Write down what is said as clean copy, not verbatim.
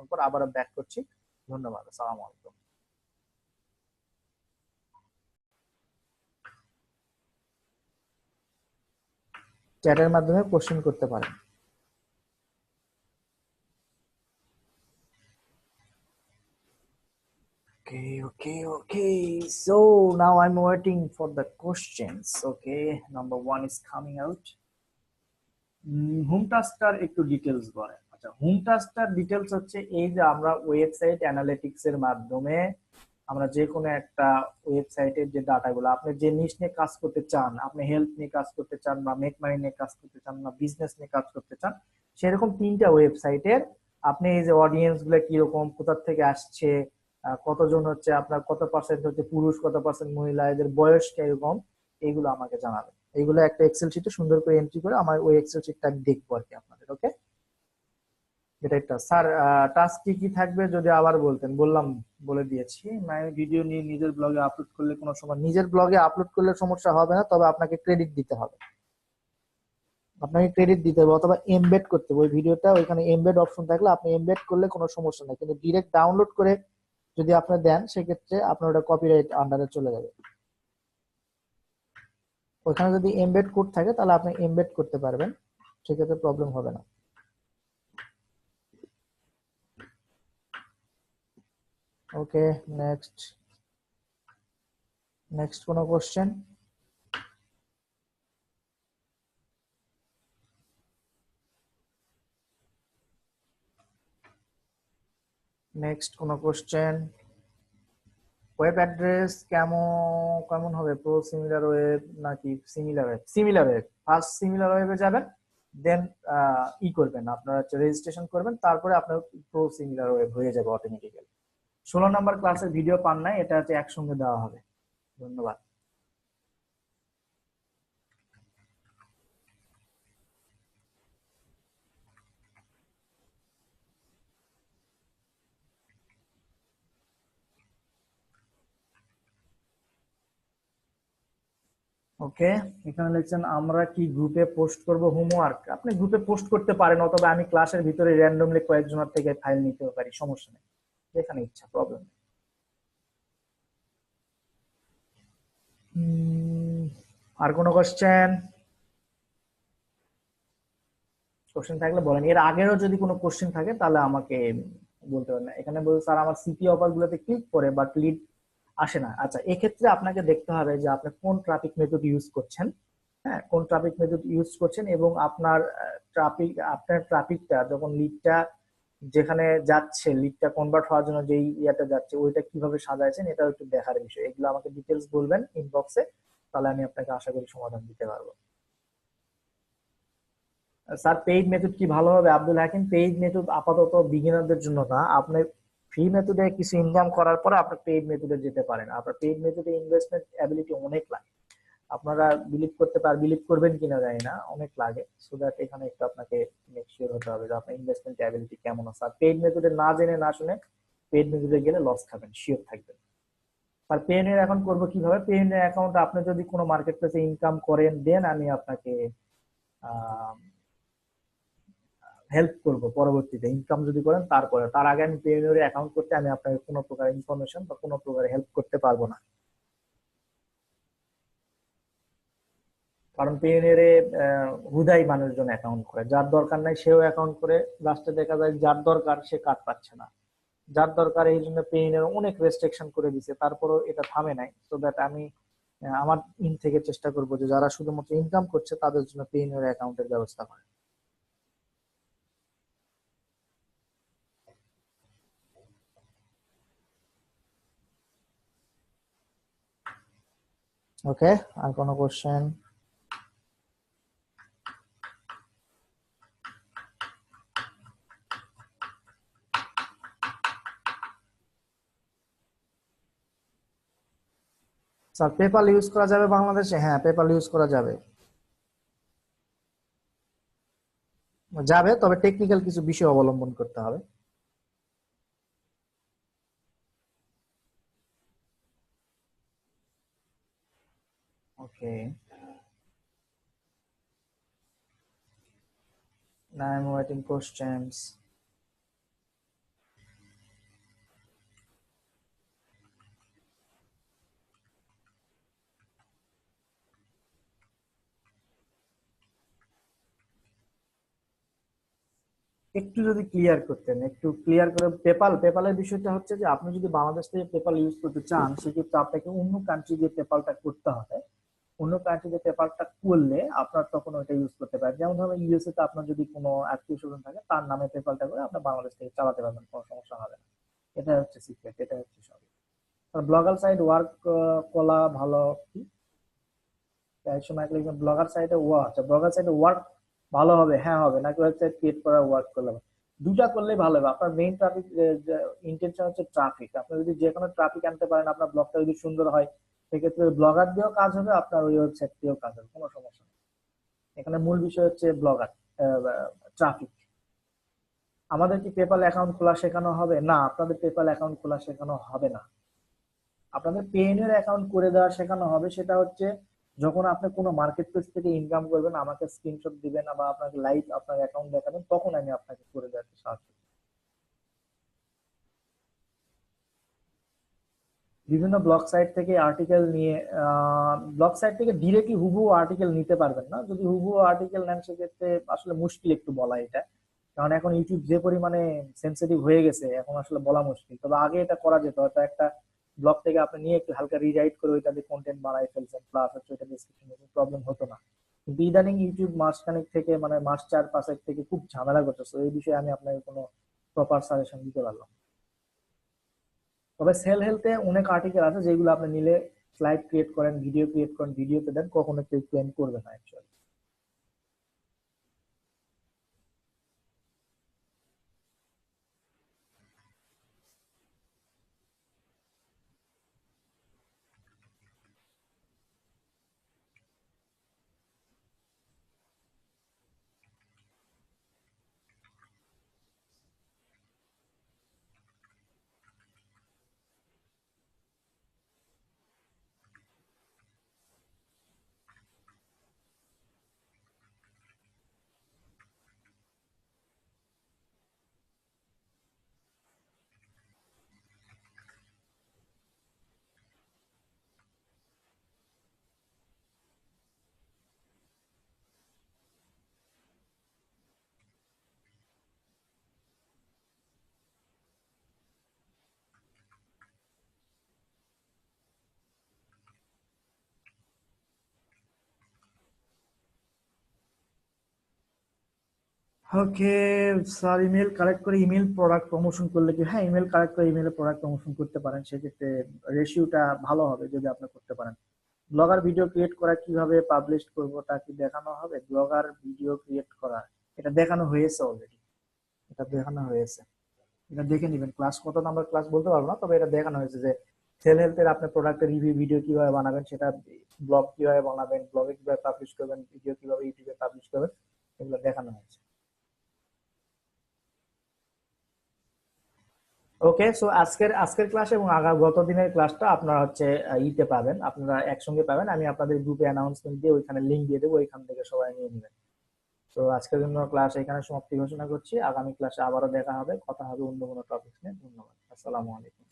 পর আবারও ব্যাক করছি। ধন্যবাদ, আসসালামু আলাইকুম। চ্যাটের মাধ্যমে কোশ্চেন করতে পারেন। Okay. So now I'm waiting for the questions. Okay, number one is coming out. Home টাস্কটার একটু ডিটেলস বলেন। আচ্ছা, হোম টাস্কটার ডিটেলস হচ্ছে এই যে আমরা ওয়েবসাইট অ্যানালিটিক্স এর মাধ্যমে আমরা যে কোনো একটা ওয়েবসাইটের যে ডাটাগুলো, আপনি যে নিশ নিয়ে কাজ করতে চান, আপনি হেলথ নিয়ে কাজ করতে চান বা মেক মানি নিয়ে কাজ করতে চান বা বিজনেস নিয়ে কাজ করতে চান, সেরকম 3টা ওয়েবসাইটের আপনি এই যে অডিয়েন্স গুলো কিরকম, কোথা থেকে আসছে, কতজন হচ্ছে আপনার, কত পার্সেন্ট হচ্ছে পুরুষ, কত পার্সেন্ট মহিলা, এদের বয়স কিরকম, এইগুলো আমাকে জানাবেন। এইগুলো একটা এক্সেল শিটে সুন্দর করে এন্ট্রি করে আমার ওই এক্সেল শিটটা আমি দেখবো আর কি আপনাদের। ওকে, এটা একটা স্যার টাস্ক কি কি থাকবে যদি আবার বলতেন। বলে দিয়েছি, ভিডিও নিয়ে নিজের ব্লগে আপলোড করলে কোনো সময়, নিজের ব্লগে আপলোড করলে সমস্যা হবে না, তবে আপনাকে ক্রেডিট দিতে হবে, অথবা এমবেড করতে হবে ওই ভিডিওটা। ওইখানে এমবেড অপশন থাকলে আপনি এমবেড করলে কোনো সমস্যা নেই, কিন্তু ডিরেক্ট ডাউনলোড করে যদি আপনি দেন সেক্ষেত্রে আপনার ওটা কপিরাইট আন্ডারে চলে যাবে। ওখানে যদি এমবেড কোড থাকে তাহলে আপনি এমবেড করতে পারবেন, সেক্ষেত্রে প্রবলেম হবে না। ওকে, নেক্সট কোনো কোশ্চেন? নেক্সট কোনো কোশ্চেন? ওয়েব অ্যাড্রেস কেমন কেমন হবে, প্রো সিমিলার ওয়েব নাকি similar web? Similar web, first similar ওয়েবে যাবেন, দেন করবেন আপনারা হচ্ছে রেজিস্ট্রেশন করবেন, তারপরে আপনার প্রো সিমিলার ওয়েব হয়ে যাবে অটোমেটিক্যালি। 16 নম্বর ক্লাসের ভিডিও পান নাই, এটা হচ্ছে একসঙ্গে দেওয়া হবে। ধন্যবাদ। ওকে, এখানে লিখছেন আমরা কি গ্রুপে পোস্ট করব হোমওয়ার্ক? আপনি গ্রুপে পোস্ট করতে পারেন, অথবা আমি ক্লাসের ভিতরে র্যান্ডমলি কয়েকজনের থেকে ফাইল নিতে পারি, সমস্যা নেই, যেখানে ইচ্ছা, প্রবলেম নেই। আর কোনো কোশ্চেন? কোশ্চেন থাকলে বলেন। এর আগেরও যদি কোনো কোশ্চেন থাকে তাহলে আমাকে বলতে পারেন। এখানে বলছে স্যার আমার সিপি অফার গুলোতে ক্লিক করে বাট লিড আসে না। আচ্ছা, এক্ষেত্রে আপনাকে দেখতে হবে যে আপনি কোন ট্রাফিক মেথড ইউজ করছেন। হ্যাঁ, কোন ট্রাফিক মেথড ইউজ করছেন, এবং আপনার ট্রাফিকটা যখন লিডটা যেখানে যাচ্ছে, লিডটা কনভার্ট হওয়ার জন্য যেই ইয়াটা যাচ্ছে, ওইটা কিভাবে সাজাইছেন, এটাও একটু দেখার বিষয়। এগুলো আমাকে ডিটেলস বলবেন ইনবক্সে, তাহলে আমি আপনাকে আশা করি সমাধান দিতে পারবো। স্যার পেইড মেথড কি ভালো হবে? আব্দুল হাকিম, পেইড মেথড আপাতত বিগিনারদের জন্য না। আপনি ফ্রি মেথডে কিছু ইনকাম করার পরে আপনি পেইড মেথডে যেতে পারেন। আপনার পেইড মেথডে ইনভেস্টমেন্ট অ্যাবিলিটি অনেক লাগে, আপনারা বিলিভ করবেন কিনা জানি না, অনেক লাগে। সো দ্যাট এখানে একটু আপনাকে মেক শিওর হতে হবে যে আপনার ইনভেস্টমেন্ট অ্যাবিলিটি কেমন আছে। আর পেইড মেথডে না জেনে না শুনে পেইড মেথডে গেলে লস খাবেন, শিওর থাকবেন। আর পেইনের অ্যাকাউন্ট করবো কিভাবে? পেইনের অ্যাকাউন্ট আপনি যদি কোনো মার্কেট প্লেসে ইনকাম করেন, দেন আমি আপনাকে হেল্প করব পরবর্তীতে। ইনকাম যদি করেন তারপরে, তার আগে আমি পেইনের অ্যাকাউন্ট করতে আমি আপনাকে কোনো প্রকার ইনফরমেশন বা কোনো প্রকার হেল্প করতে পারবো না। কারণ পেইনের হুদাই মানুষজন অ্যাকাউন্ট করে, যার দরকার নাই সেও অ্যাকাউন্ট করে, লাস্টে দেখা যায় যার দরকার সে কার্ড পাচ্ছে না। যার দরকার, এই জন্য পেইনের অনেক রেস্ট্রিকশন করে দিছে, তারপরও এটা থামে নাই। তো দ্যাট আমি আমার থেকে চেষ্টা করবো যে যারা শুধুমাত্র ইনকাম করছে তাদের জন্য পেইনের অ্যাকাউন্টের ব্যবস্থা করে। ওকে, আর কোনো কোশ্চেন? স্যার পেপাল ইউজ করা যাবে বাংলাদেশে? হ্যাঁ, পেপাল ইউজ করা যাবে, তবে টেকনিক্যাল কিছু বিষয় অবলম্বন করতে হবে। ওকে, now I'm waiting questions. একটু যদি ক্লিয়ার করতেন, একটু ক্লিয়ার করে। পেপালের বিষয়টা হচ্ছে যে আপনি যদি বাংলাদেশ থেকে পেপাল ইউজ করতে চান, সেক্ষেত্রে আপনাকে অন্য কান্ট্রি দিয়ে পেপালটা করতে হবে। অন্য কান্ট্রিতে পেপারটা করলে আপনার তখন ওইটা ইউজ করতে পারেন। যেমন ধরুন ইউএসএ তে আপনার যদি কোনো আত্মীয় স্বজন থাকে, তার নামে পেপারটা করে আপনার বাংলাদেশ থেকে চালাতে পারবেন, কোনো সমস্যা হবে না। এটা হচ্ছে সিক্রেট, এটা হচ্ছে সব। ব্লগার সাইট ওয়ার্ক করা ভালো কি? এই সময় ব্লগার সাইটে আচ্ছা, ব্লগার সাইটে ওয়ার্ক ভালো হবে, হ্যাঁ হবে, নাকি ওয়েবসাইট ক্রিয়েট করা ওয়ার্ক করলে হবে? দুটা করলেই ভালো হবে। আপনার মেইন ট্রাফিক ইন্টেনশন হচ্ছে ট্রাফিক। আপনি যদি যে কোনো ট্রাফিক আনতে পারেন, আপনার ব্লগটা যদি সুন্দর হয়, সেক্ষেত্রে ব্লগার দিয়েও কাজ হবে, আপনার ওই ওয়েবসাইট দিয়েও কাজ হবে, কোনো সমস্যা নেই। এখানে মূল বিষয় হচ্ছে ব্লগার, ট্রাফিক। আমাদের কি পেপাল অ্যাকাউন্ট খোলা শেখানো হবে? না, আপনাদের পেপাল অ্যাকাউন্ট খোলা শেখানো হবে না। আপনাদের পেইনের অ্যাকাউন্ট করে দেওয়া শেখানো হবে। সেটা হচ্ছে যখন আপনি কোনো মার্কেট প্লেস থেকে ইনকাম করবেন, আমাকে স্ক্রিনশট দিবেন বা আপনাকে লাইভ আপনার অ্যাকাউন্ট দেখাবেন, তখন আমি আপনাকে করে দেওয়ার সাহায্য করব। বিভিন্ন ব্লগ সাইট থেকে আর্টিকেল নিয়ে, ব্লগ সাইট থেকে ডিরেক্টলি হুবহু আর্টিকেল নিতে পারবেন না। যদি হুবহু আর্টিকেল নেন, সেক্ষেত্রে আসলে মুশকিল একটু বলা এটা। কারণ এখন ইউটিউব যে পরিমাণে সেন্সিটিভ হয়ে গেছে, এখন আসলে বলা মুশকিল। তবে আগে এটা করা যেত, হয়তো একটা ব্লগ থেকে আপনি নিয়ে একটু হালকা রিরাইট করে ওইটাতে কন্টেন্ট বানাই ফেলছেন, প্লাস হচ্ছে ওইটা ডিসক্রিপশন, প্রবলেম হতো না। কিন্তু ইদানিং ইউটিউব মাসখানেক থেকে, মানে মাস 4-5 থেকে খুব ঝামেলা করতেছে। এই বিষয়ে আমি আপনাকে কোনো প্রপার সাজেশন দিতে পারলাম না। তবে সেল হেলথে অনেক আর্টিকেল আছে যেগুলো আপনি নিলে স্লাইড ক্রিয়েট করেন, ভিডিও ক্রিয়েট করেন, ভিডিওতে দেন, কখনো কেউ ক্লেম করবে না actually. Okay sir, email collect করে ইমেল প্রোডাক্ট প্রমোশন করলে কি? হ্যাঁ, ইমেল কালেক্ট করে ইমেলে প্রোডাক্ট প্রমোশন করতে পারেন। সেক্ষেত্রে রেশিওটা ভালো হবে যদি আপনি করতে পারেন। ব্লগার ভিডিও ক্রিয়েট করা কিভাবে পাবলিশ করব তা কি দেখানো হবে? ব্লগার ভিডিও ক্রিয়েট করা, এটা দেখানো হয়েছে অলরেডি, এটা দেখানো হয়েছে। এটা দেখে নিবেন। ক্লাস কত নাম্বার ক্লাস বলতে পারবো না, তবে এটা দেখানো হয়েছে যে সেল হেলথের আপনি প্রোডাক্টের রিভিউ ভিডিও কিভাবে বানাবেন, সেটা ব্লগ কিভাবে বানাবেন, ব্লগে কিভাবে পাবলিশ করবেন, ভিডিও কিভাবে ইউটিউবে পাবলিশ করবেন, এগুলো দেখানো হয়েছে। ওকে, সো আজকের আজকের ক্লাস এবং গত দিনের ক্লাসটা আপনারা হচ্ছে ইতে পাবেন, আপনারা একসঙ্গে পাবেন। আমি আপনাদের গ্রুপে অ্যানাউন্সমেন্ট দিয়ে ওইখানে লিংক দিয়ে দেবো, ওইখান থেকে সবাই নিয়ে নেবেন। তো আজকের জন্য ক্লাস এখানে সমাপ্তি ঘোষণা করছি। আগামী ক্লাসে আবারও দেখা হবে, কথা হবে অন্য কোনো টপিক নিয়ে। ধন্যবাদ, আসসালামু আলাইকুম।